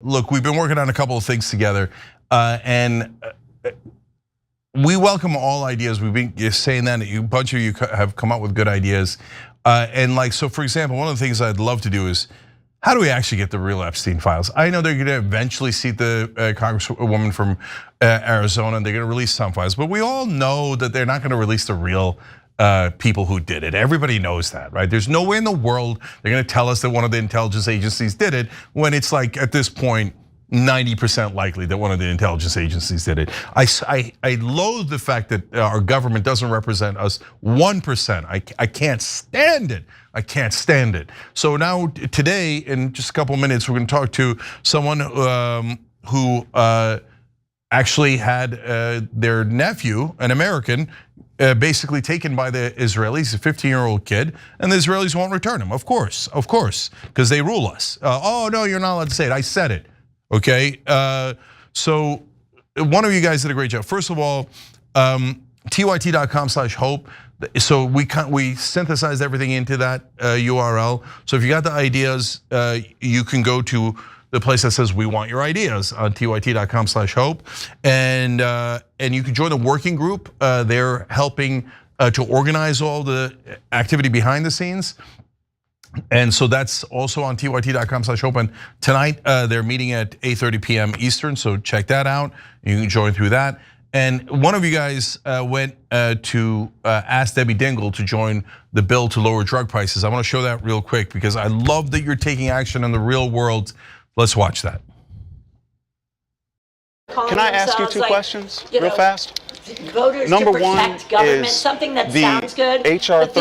Look, we've been working on a couple of things together, and we welcome all ideas. We've been saying that a bunch of you have come up with good ideas, and so for example, one of the things I'd love to do is, how do we actually get the real Epstein files? I know they're going to eventually seat the congresswoman from Arizona, and they're going to release some files, but we all know that they're not going to release the real people who did it. Everybody knows that, right? There's no way in the world they're gonna tell us that one of the intelligence agencies did it when it's like, at this point, 90% likely that one of the intelligence agencies did it. I loathe the fact that our government doesn't represent us 1%. I can't stand it. I can't stand it. So now today, in just a couple of minutes, we're gonna talk to someone who actually had their nephew, an American, basically taken by the Israelis, a 15-year-old kid, and the Israelis won't return him, of course, because they rule us. Oh no, you're not allowed to say it, I said it, okay? So one of you guys did a great job. First of all, tyt.com/hope. So we synthesized everything into that URL. So if you got the ideas, you can go to the place that says we want your ideas on tyt.com/hope, and you can join the working group. They're helping to organize all the activity behind the scenes, and so that's also on tyt.com/hope. And tonight they're meeting at 8:30 p.m. Eastern, so check that out. You can join through that. And one of you guys went to ask Debbie Dingell to join the bill to lower drug prices. I want to show that real quick because I love that you're taking action in the real world. Let's watch that. Can I ask you two questions real fast? Voters Number to one protect government, is something that the sounds good, HR but this would stop and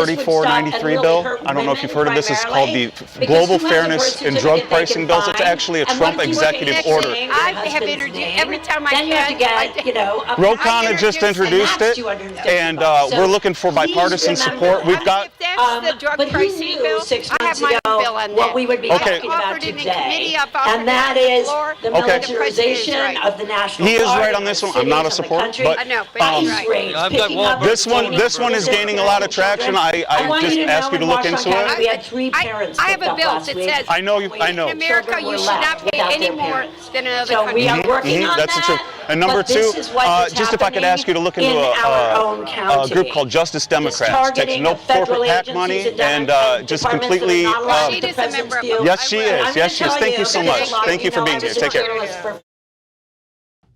3493 really bill. hurt I don't know if you've heard of this. It's called the primarily, Global because who has a Fairness birth in Drug certificate they Pricing can Bills. It's find, actually a and Trump what if you executive next order. name, I your have husband's introduced name, every time I then you have to can. get, a Rokana just introduced it, and we're looking for bipartisan support. We've got. If that's the drug but who pricing knew bill, 6 I months have my ago own bill on what that. we would be Okay. talking about Offered it in today, committee, I've offered and that it on the is floor. the Okay. militarization Right. of the national He is guard right in on the this one. I'm not a cities of the support, country. but I know, but he's ICE right. raids, I've got picking one up this one detaining is gaining a lot of traction. I want just you to ask know you to in look into Washington County, it. we had 3 parents I have picked a up bill last that week. says I know you. I know. in America Children you were should left not pay without any their more parents. than another So country. we are working on That's the that. truth. And number but this two, is what is just if I could ask you to look into in our own a county. group called Justice Democrats. Takes Targeting no of federal corporate PAC agencies money and and just departments that are completely. not allowed She to is a president's member of view. Yes, she is. Yes, she is. Thank you so much. Thank you for being here. Take care.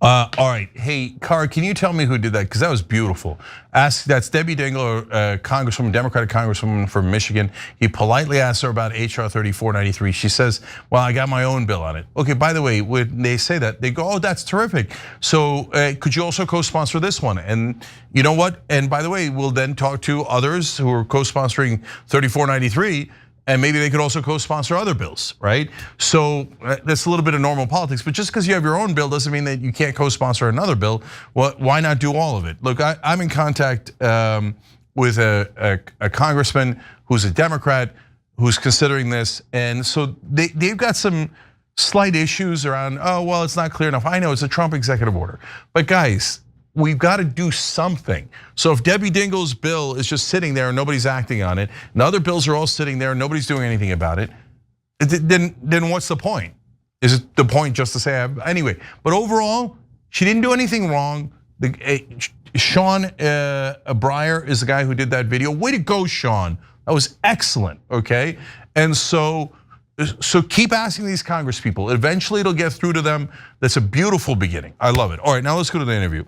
All right, hey, Kara, can you tell me who did that? Because that was beautiful. That's Debbie Dingell, Congresswoman, Democratic Congresswoman from Michigan. He politely asked her about HR 3493. She says, well, I got my own bill on it. Okay, by the way, when they say that, they go, oh, that's terrific. So could you also co-sponsor this one? And you know what? And by the way, we'll then talk to others who are co-sponsoring 3493, and maybe they could also co-sponsor other bills, right? So that's a little bit of normal politics, but just because you have your own bill doesn't mean that you can't co-sponsor another bill. Well, why not do all of it? Look, I'm in contact with a congressman who's a Democrat who's considering this, and so they've got some slight issues around, oh, well, it's not clear enough. I know it's a Trump executive order, but guys, we've got to do something. So if Debbie Dingell's bill is just sitting there and nobody's acting on it, and other bills are all sitting there and nobody's doing anything about it, then what's the point? Is it the point just to say, anyway, but overall, she didn't do anything wrong. Sean Breyer is the guy who did that video. Way to go, Sean. That was excellent, okay? And so keep asking these Congress people. Eventually it'll get through to them. That's a beautiful beginning. I love it. All right, now let's go to the interview.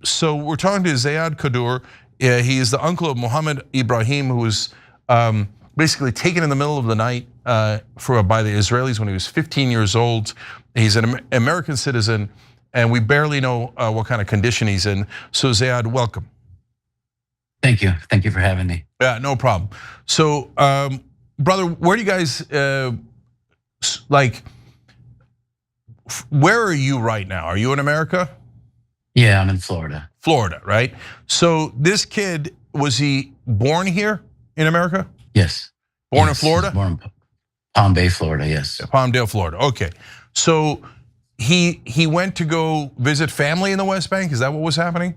So we're talking to Zeyad Kadur. He is the uncle of Mohammed Ibrahim, who was basically taken in the middle of the night by the Israelis when he was 15 years old. He's an American citizen, and we barely know what kind of condition he's in. So Zeyad, welcome. Thank you for having me. Yeah, no problem. So, brother, where do you guys where are you right now? Are you in America? Yeah, I'm in Florida. Florida, right? So this kid, was he born here in America? Yes. Born in Florida? Born in Palm Bay, Florida, yes. Palmdale, Florida, okay. So he went to go visit family in the West Bank, is that what was happening?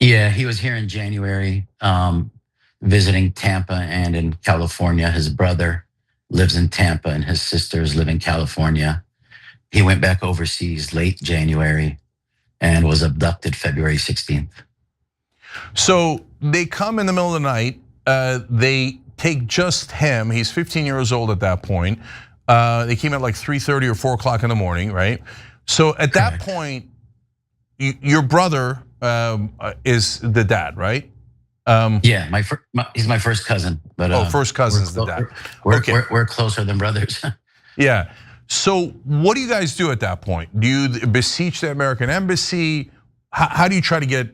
Yeah, he was here in January, visiting Tampa and in California. His brother lives in Tampa and his sisters live in California. He went back overseas late January and was abducted February 16th. So they come in the middle of the night. They take just him. He's 15 years old at that point. They came at like 3:30 or 4 o'clock in the morning, right? So at that point, your brother is the dad, right? Yeah, he's my first cousin. But first cousin's the dad. We're closer than brothers. Yeah. So what do you guys do at that point? Do you beseech the American embassy? How do you try to get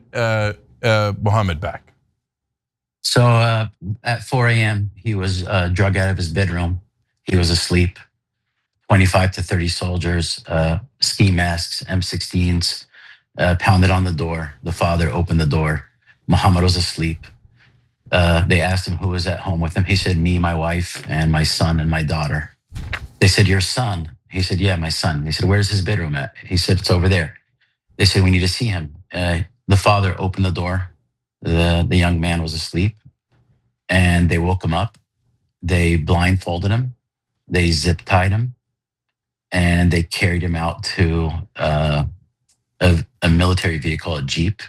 Mohammed back? So at 4 a.m., he was drug out of his bedroom. He was asleep. 25 to 30 soldiers, ski masks, M16s, pounded on the door. The father opened the door. Mohammed was asleep. They asked him who was at home with him. He said, me, my wife, and my son and my daughter. They said, your son? He said, yeah, my son. They said, where's his bedroom at? He said, it's over there. They said, we need to see him. The father opened the door. The young man was asleep, and they woke him up. They blindfolded him. They zip tied him, and they carried him out to a military vehicle, a Jeep.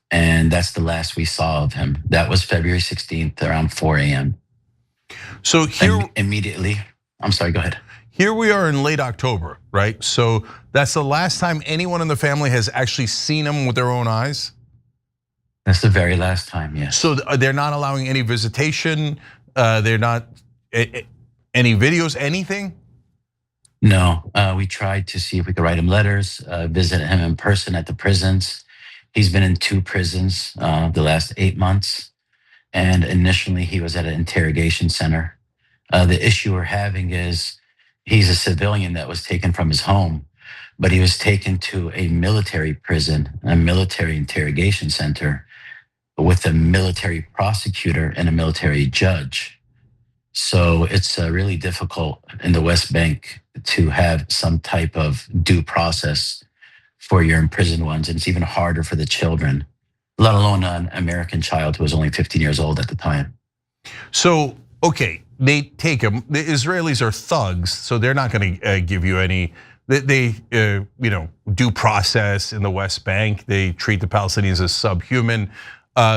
And that's the last we saw of him. That was February 16th around 4 a.m. So here, immediately, I'm sorry, go ahead. Here we are in late October, right? So that's the last time anyone in the family has actually seen him with their own eyes? That's the very last time, yes. So they're not allowing any visitation? They're not, any videos, anything? No, we tried to see if we could write him letters, visit him in person at the prisons. He's been in 2 prisons the last 8 months. And initially he was at an interrogation center. The issue we're having is he's a civilian that was taken from his home, but he was taken to a military prison, a military interrogation center with a military prosecutor and a military judge. So it's really difficult in the West Bank to have some type of due process for your imprisoned ones. And it's even harder for the children, let alone an American child who was only 15 years old at the time. So, okay, they take him. The Israelis are thugs, so they're not going to give you any. They due process in the West Bank. They treat the Palestinians as subhuman.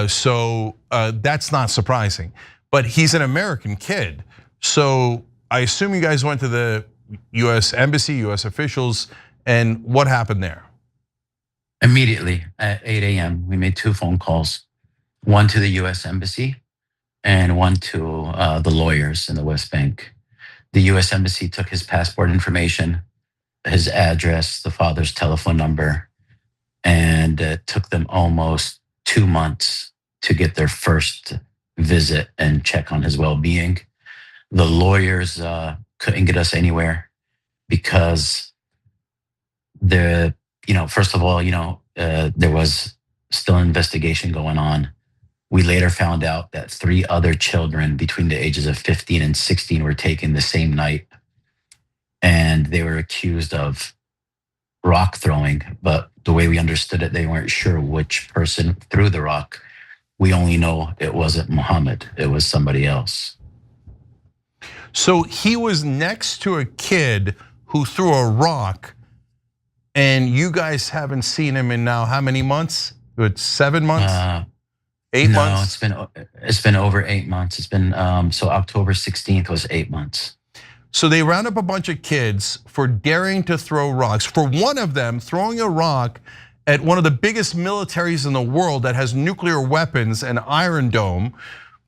So that's not surprising. But he's an American kid, so I assume you guys went to the U.S. embassy, U.S. officials, and what happened there? Immediately at 8 a.m., we made 2 phone calls, one to the U.S. embassy and one to the lawyers in the West Bank. The U.S. embassy took his passport information, his address, the father's telephone number, and it took them almost 2 months to get their first visit and check on his well-being. The lawyers couldn't get us anywhere because first of all, there was still an investigation going on. We later found out that 3 other children between the ages of 15 and 16 were taken the same night, and they were accused of rock throwing. But the way we understood it, they weren't sure which person threw the rock. We only know it wasn't Mohammed, it was somebody else. So he was next to a kid who threw a rock, and you guys haven't seen him in now how many months? It's 7 months? 8 months? No, it's been over 8 months. It's been so October 16th was 8 months. So they round up a bunch of kids for daring to throw rocks. For one of them throwing a rock at one of the biggest militaries in the world that has nuclear weapons and Iron Dome,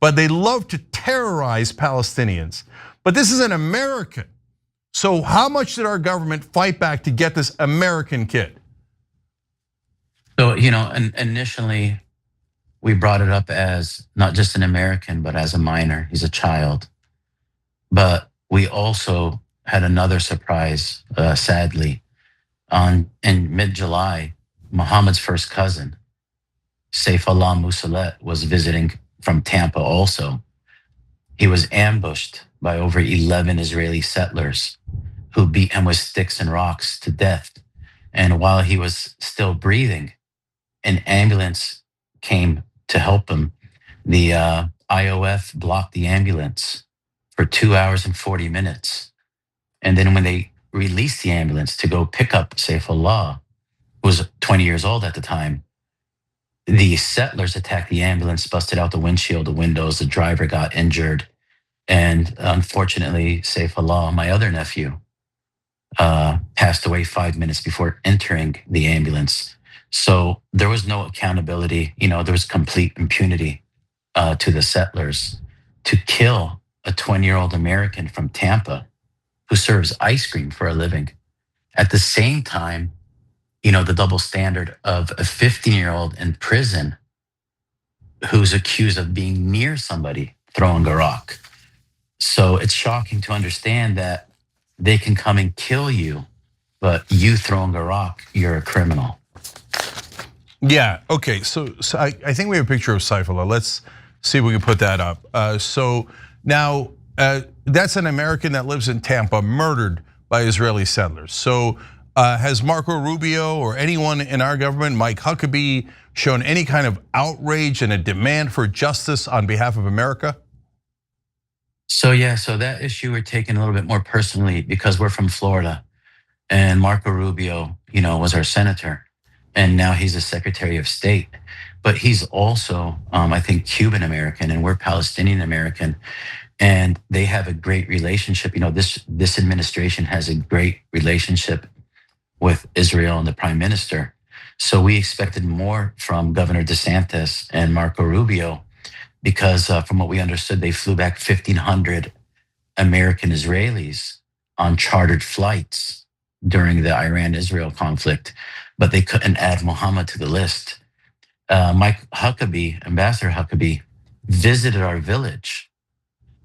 but they love to terrorize Palestinians. But this is an American. So how much did our government fight back to get this American kid? So, initially we brought it up as not just an American, but as a minor. He's a child. But we also had another surprise, sadly. In mid-July, Muhammad's first cousin, Saifullah Musalet, was visiting from Tampa also. He was ambushed by over 11 Israeli settlers who beat him with sticks and rocks to death. And while he was still breathing, an ambulance came to help him. The IOF blocked the ambulance for 2 hours and 40 minutes. And then when they released the ambulance to go pick up Saifullah, who was 20 years old at the time, the settlers attacked the ambulance, busted out the windshield, the windows, the driver got injured. And unfortunately, Saifullah, my other nephew, passed away 5 minutes before entering the ambulance. So there was no accountability. There was complete impunity to the settlers to kill a 20-year-old American from Tampa who serves ice cream for a living. At the same time, the double standard of a 15-year-old in prison who's accused of being near somebody throwing a rock. So it's shocking to understand that they can come and kill you, but you throwing a rock, you're a criminal. Yeah, okay, so I think we have a picture of Saifullah. Let's see if we can put that up. So now, that's an American that lives in Tampa, murdered by Israeli settlers. So has Marco Rubio or anyone in our government, Mike Huckabee, shown any kind of outrage and a demand for justice on behalf of America? So that issue we're taking a little bit more personally because we're from Florida, and Marco Rubio, was our senator, and now he's the Secretary of State. But he's also, I think, Cuban American, and we're Palestinian American, and they have a great relationship. This administration has a great relationship with Israel and the Prime Minister. So we expected more from Governor DeSantis and Marco Rubio, because from what we understood, they flew back 1,500 American Israelis on chartered flights during the Iran-Israel conflict, but they couldn't add Muhammad to the list. Mike Huckabee, Ambassador Huckabee, visited our village,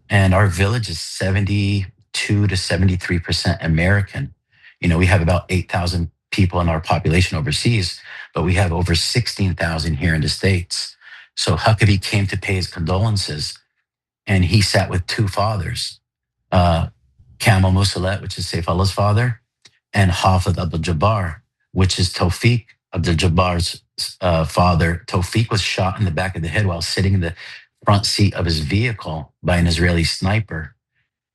and our village is 72 to 73% American. We have about 8,000 people in our population overseas, but we have over 16,000 here in the States. So Huckabee came to pay his condolences, and he sat with two fathers, Kamal Musalet, which is Saifullah's father, and Hafid Abdul-Jabbar, which is Tawfiq Abdul-Jabbar's father. Tawfiq was shot in the back of the head while sitting in the front seat of his vehicle by an Israeli sniper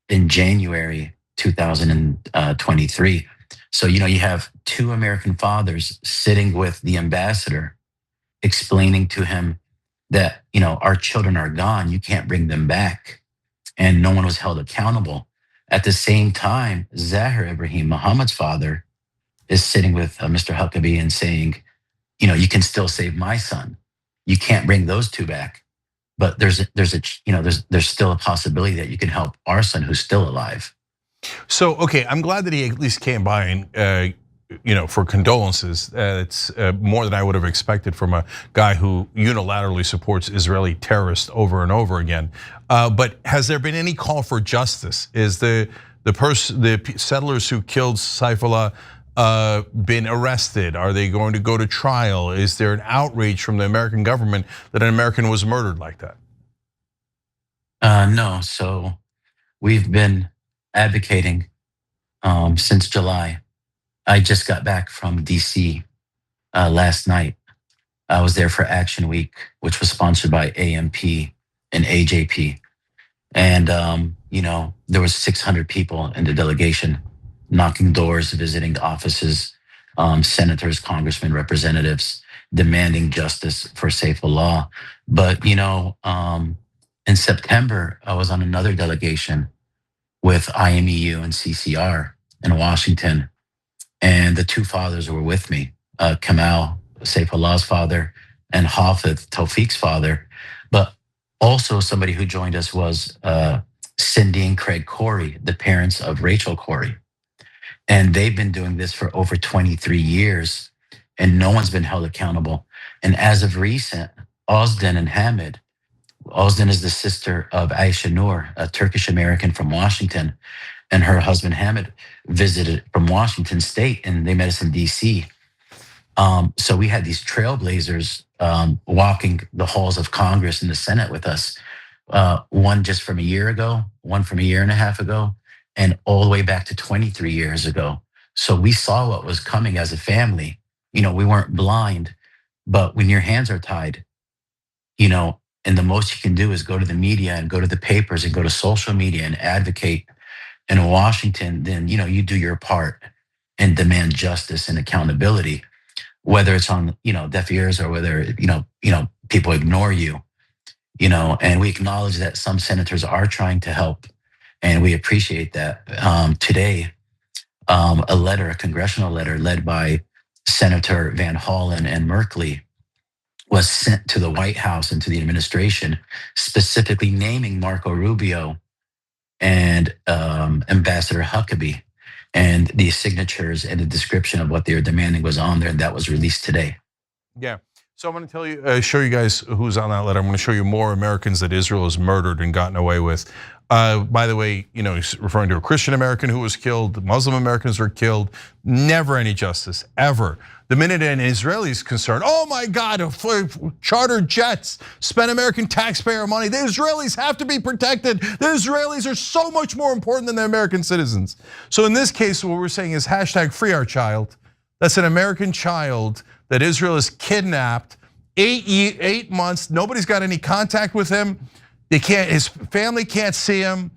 in January 2023. So, you have two American fathers sitting with the ambassador, explaining to him that, our children are gone, you can't bring them back. And no one was held accountable. At the same time, Zahir Ibrahim, Muhammad's father, is sitting with Mr. Huckabee and saying, you can still save my son. You can't bring those two back. But there's still a possibility that you can help our son who's still alive. So, okay, I'm glad that he at least came by and, for condolences. It's more than I would have expected from a guy who unilaterally supports Israeli terrorists over and over again. But has there been any call for justice? Is the settlers who killed Saifullah been arrested? Are they going to go to trial? Is there an outrage from the American government that an American was murdered like that? No. So we've been advocating since July. I just got back from DC last night. I was there for Action Week, which was sponsored by AMP and AJP. And, there was 600 people in the delegation knocking doors, visiting offices, senators, congressmen, representatives, demanding justice for Saifullah. But, in September, I was on another delegation with IMEU and CCR in Washington. And the two fathers were with me, Kamal, Saifullah's father, and Hafid, Tawfiq's father. But also somebody who joined us was Cindy and Craig Corey, the parents of Rachel Corey. And they've been doing this for over 23 years, and no one's been held accountable. And as of recent, Ozden and Hamid, Ozden is the sister of Aisha Noor, a Turkish American from Washington, and her husband Hamid visited from Washington State, and they met us in DC. So we had these trailblazers walking the halls of Congress and the Senate with us. One just from a year ago, one from a year and a half ago, and all the way back to 23 years ago. So we saw what was coming as a family. We weren't blind, but when your hands are tied, and the most you can do is go to the media and go to the papers and go to social media and advocate in Washington, then you do your part and demand justice and accountability, whether it's on deaf ears or whether people ignore you. And we acknowledge that some senators are trying to help, and we appreciate that. Today, a congressional letter led by Senator Van Hollen and Merkley was sent to the White House and to the administration, specifically naming Marco Rubio and Ambassador Huckabee. And the signatures and the description of what they were demanding was on there, and that was released today. Yeah. So I'm going to tell you, show you guys who's on that letter. I'm going to show you more Americans that Israel has murdered and gotten away with. By the way, he's referring to a Christian American who was killed. Muslim Americans were killed. Never any justice, ever. The minute an Israeli is concerned, oh my God, chartered jets, spend American taxpayer money. The Israelis have to be protected. The Israelis are so much more important than the American citizens. So in this case, what we're saying is hashtag free our child. That's an American child that Israel has kidnapped, 8 months. Nobody's got any contact with him. His family can't see him.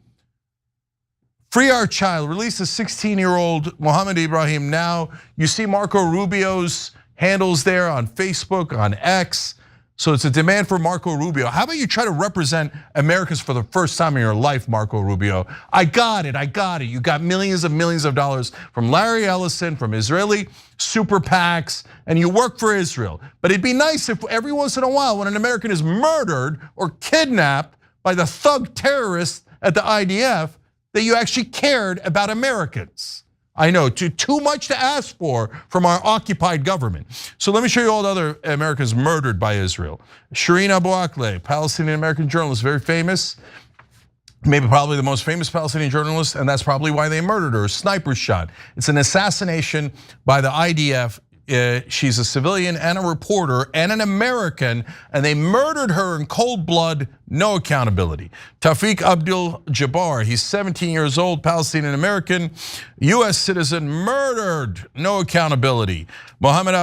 Free our child, release the 16-year-old Mohammed Ibrahim now. You see Marco Rubio's handles there on Facebook, on X. So it's a demand for Marco Rubio. How about you try to represent Americans for the first time in your life, Marco Rubio? I got it. You got millions of dollars from Larry Ellison, from Israeli super PACs, and you work for Israel. But it'd be nice if every once in a while, when an American is murdered or kidnapped by the thug terrorists at the IDF, that you actually cared about Americans. I know, too much to ask for from our occupied government. So let me show you all the other Americans murdered by Israel. Shireen Abu Akleh, Palestinian American journalist, very famous. Maybe probably the most famous Palestinian journalist, and that's probably why they murdered her, a sniper shot. It's an assassination by the IDF. She's a civilian and a reporter and an American, and they murdered her in cold blood, no accountability. Tawfiq Abdul Jabbar, he's 17 years old, Palestinian American, US citizen, murdered, no accountability. Mohammed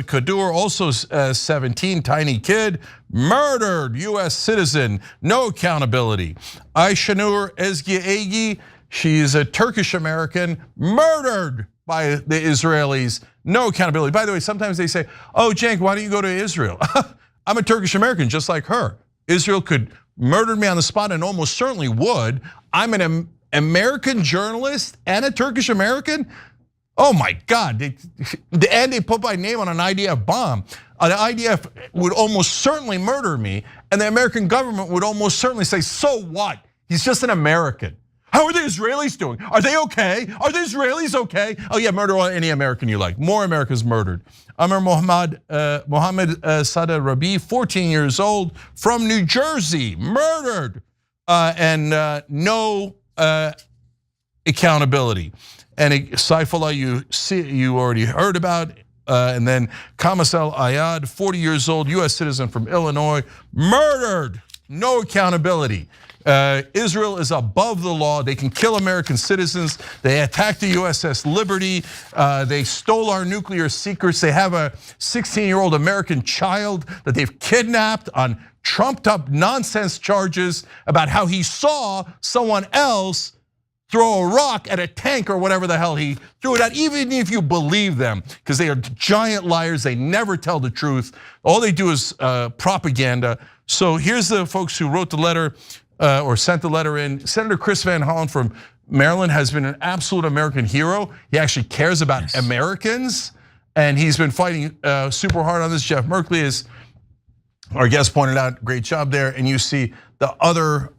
Kadur, also 17, tiny kid, murdered, US citizen, no accountability. Ayşenur Ezgi, she's a Turkish American, murdered by the Israelis, no accountability. By the way, sometimes they say, oh, Cenk, why don't you go to Israel? I'm a Turkish American just like her. Israel could murder me on the spot and almost certainly would. I'm an American journalist and a Turkish American? Oh my God, and they put my name on an IDF bomb. The IDF would almost certainly murder me, and the American government would almost certainly say, so what? He's just an American. How are the Israelis doing? Are they okay? Are the Israelis okay? Oh yeah, murder any American you like. More Americans murdered. Amr Mohammed Sada Rabi, 14 years old, from New Jersey, murdered, and no accountability. And Saifullah, you already heard about, and then Kamasel Ayad, 40 years old, US citizen from Illinois, murdered, no accountability. Israel is above the law. They can kill American citizens. They attacked the USS Liberty. They stole our nuclear secrets. They have a 16-year-old American child that they've kidnapped on trumped up nonsense charges about how he saw someone else throw a rock at a tank or whatever the hell he threw it at, even if you believe them, because they are giant liars. They never tell the truth. All they do is propaganda. So here's the folks who wrote the letter or sent the letter in. Senator Chris Van Hollen from Maryland has been an absolute American hero. He actually cares about Americans, and he's been fighting super hard on this. Jeff Merkley, is our guest pointed out, great job there. And you see the other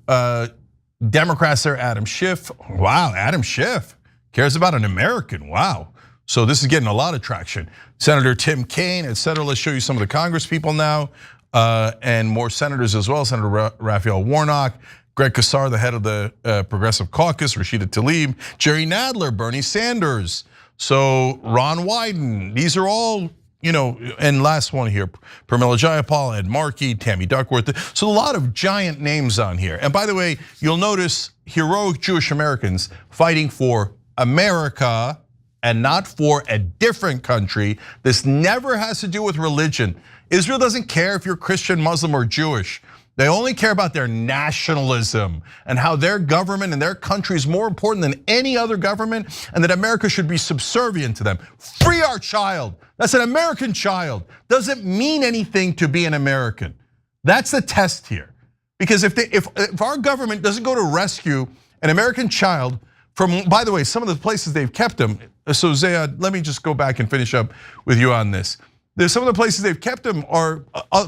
Democrats there, Adam Schiff. Wow, Adam Schiff cares about an American, wow. So this is getting a lot of traction. Senator Tim Kaine, et cetera. Let's show you some of the Congress people now. And more senators as well. Senator Raphael Warnock, Greg Casar, the head of the Progressive Caucus, Rashida Tlaib, Jerry Nadler, Bernie Sanders, so Ron Wyden. These are all, and last one here, Pramila Jayapal, Ed Markey, Tammy Duckworth. So a lot of giant names on here. And by the way, you'll notice heroic Jewish Americans fighting for America and not for a different country. This never has to do with religion. Israel doesn't care if you're Christian, Muslim, or Jewish. They only care about their nationalism and how their government and their country is more important than any other government, and that America should be subservient to them. Free our child. That's an American child. Doesn't mean anything to be an American. That's the test here. Because if our government doesn't go to rescue an American child from, by the way, some of the places they've kept them. So Zeyad, let me just go back and finish up with you on this. There's some of the places they've kept them are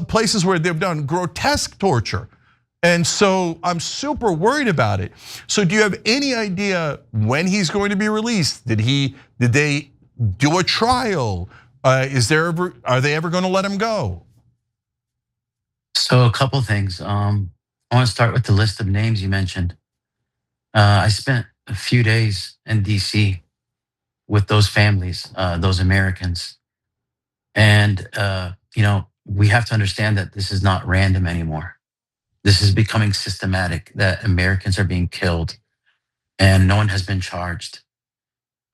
places where they've done grotesque torture. And so I'm super worried about it. So do you have any idea when he's going to be released? Did they do a trial? Are they ever going to let him go? So a couple things. I want to start with the list of names you mentioned. I spent a few days in DC with those families, those Americans. And we have to understand that this is not random anymore. This is becoming systematic, that Americans are being killed and no one has been charged.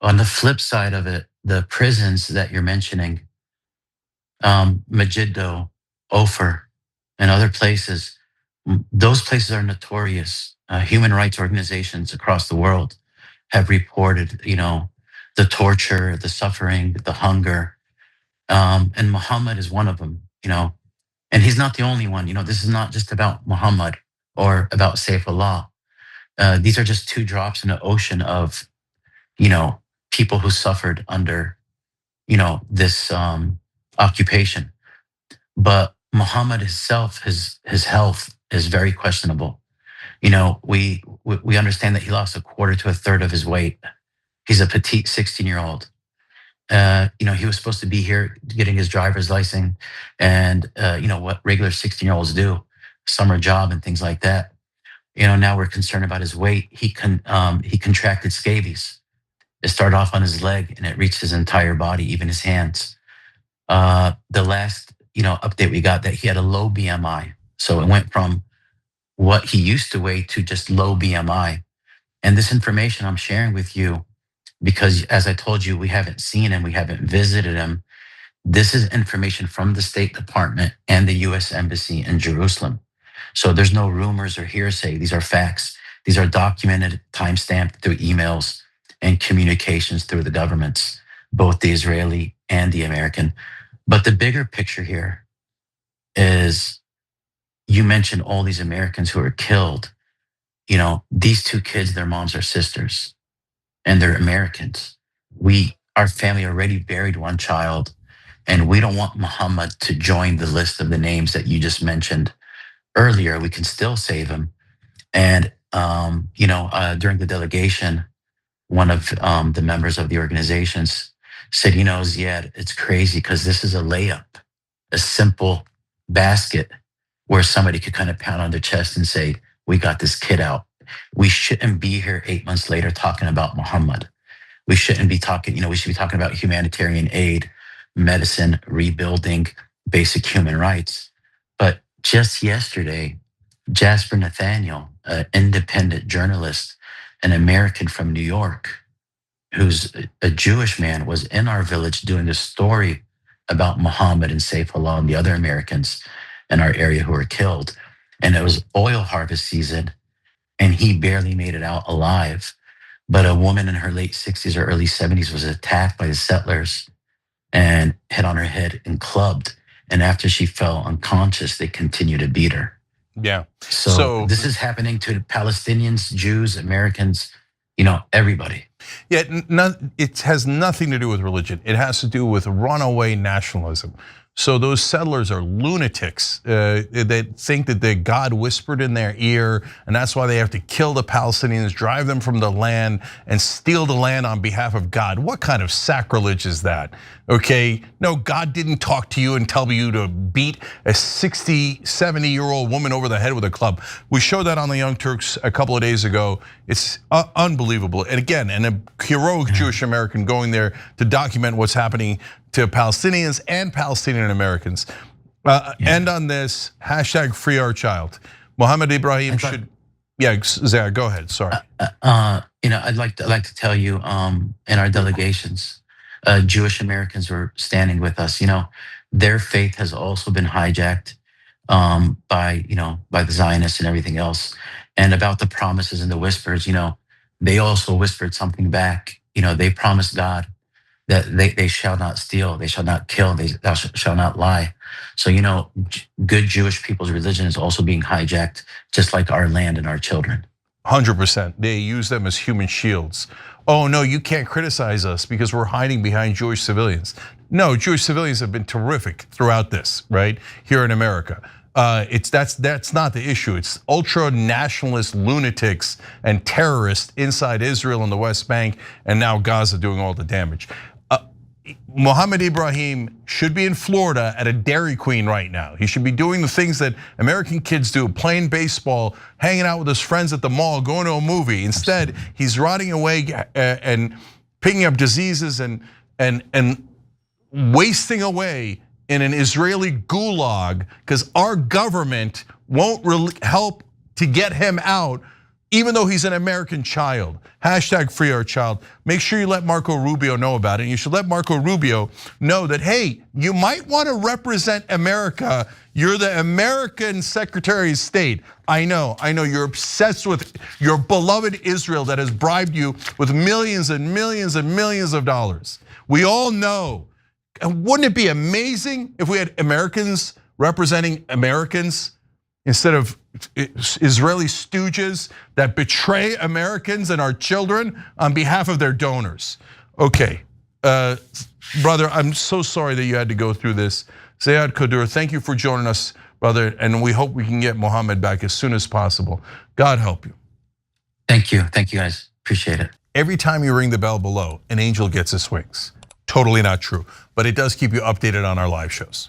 On the flip side of it, the prisons that you're mentioning, Megiddo, Ophir, and other places, those places are notorious. Human rights organizations across the world have reported, the torture, the suffering, the hunger. And Muhammad is one of them, and he's not the only one. This is not just about Muhammad or about Saifullah. These are just two drops in the ocean of, people who suffered under, this occupation. But Muhammad himself, his health is very questionable. We understand that he lost a quarter to a third of his weight. He's a petite 16-year-old. He was supposed to be here getting his driver's license and, what regular 16-year-olds do, summer job and things like that. Now we're concerned about his weight. He contracted scabies. It started off on his leg and it reached his entire body, even his hands. The last, update we got that he had a low BMI. So it went from what he used to weigh to just low BMI. And this information I'm sharing with you, because as I told you, we haven't seen him, we haven't visited him. This is information from the State Department and the US Embassy in Jerusalem. So there's no rumors or hearsay. These are facts. These are documented, timestamped through emails and communications through the governments, both the Israeli and the American. But the bigger picture here is, you mentioned all these Americans who are killed. These two kids, their moms are sisters. And they're Americans. Our family already buried one child, and we don't want Muhammad to join the list of the names that you just mentioned earlier. We can still save him. And during the delegation, one of the members of the organizations said, Ziyad, it's crazy because this is a layup, a simple basket where somebody could kind of pound on their chest and say, we got this kid out. We shouldn't be here 8 months later talking about Muhammad. We shouldn't be talking, we should be talking about humanitarian aid, medicine, rebuilding, basic human rights. But just yesterday, Jasper Nathaniel, an independent journalist, an American from New York, who's a Jewish man, was in our village doing a story about Muhammad and Saifullah and the other Americans in our area who were killed. And it was oil harvest season, and he barely made it out alive. But a woman in her late 60s or early 70s was attacked by the settlers and hit on her head and clubbed. And after she fell unconscious, they continued to beat her. Yeah. So this is happening to Palestinians, Jews, Americans, everybody. Yeah, it has nothing to do with religion. It has to do with runaway nationalism. So those settlers are lunatics. They think that God whispered in their ear, and that's why they have to kill the Palestinians, drive them from the land, and steal the land on behalf of God. What kind of sacrilege is that? Okay, no, God didn't talk to you and tell you to beat a 60, 70-year-old woman over the head with a club. We showed that on the Young Turks a couple of days ago. It's unbelievable. And again, a heroic Jewish American going there to document what's happening to Palestinians and Palestinian Americans. End on this, hashtag free our child. Mohammed Ibrahim should, Zayad, go ahead, sorry. I'd like to tell you, in our delegations, Jewish Americans were standing with us. Their faith has also been hijacked. by the Zionists and everything else. And about the promises and the whispers, they also whispered something back. They promised God that they shall not steal, they shall not kill, thou shall not lie. So, good Jewish people's religion is also being hijacked, just like our land and our children. 100%. They use them as human shields. Oh no, you can't criticize us because we're hiding behind Jewish civilians. No, Jewish civilians have been terrific throughout this, right? Here in America. That's not the issue. It's ultra nationalist lunatics and terrorists inside Israel and the West Bank, and now Gaza doing all the damage. Mohammed Ibrahim should be in Florida at a Dairy Queen right now. He should be doing the things that American kids do, playing baseball, hanging out with his friends at the mall, going to a movie. Instead, he's rotting away and picking up diseases and wasting away in an Israeli gulag because our government won't really help to get him out, even though he's an American child. Hashtag free our child. Make sure you let Marco Rubio know about it. And you should let Marco Rubio know that, hey, you might want to represent America. You're the American Secretary of State. I know you're obsessed with your beloved Israel that has bribed you with millions and millions and millions of dollars. We all know. And wouldn't it be amazing if we had Americans representing Americans instead of Israeli stooges that betray Americans and our children on behalf of their donors? Okay, brother, I'm so sorry that you had to go through this. Zeyad Kadur, thank you for joining us, brother, and we hope we can get Mohammed back as soon as possible. God help you. Thank you guys, appreciate it. Every time you ring the bell below, an angel gets his wings. Totally not true, but it does keep you updated on our live shows.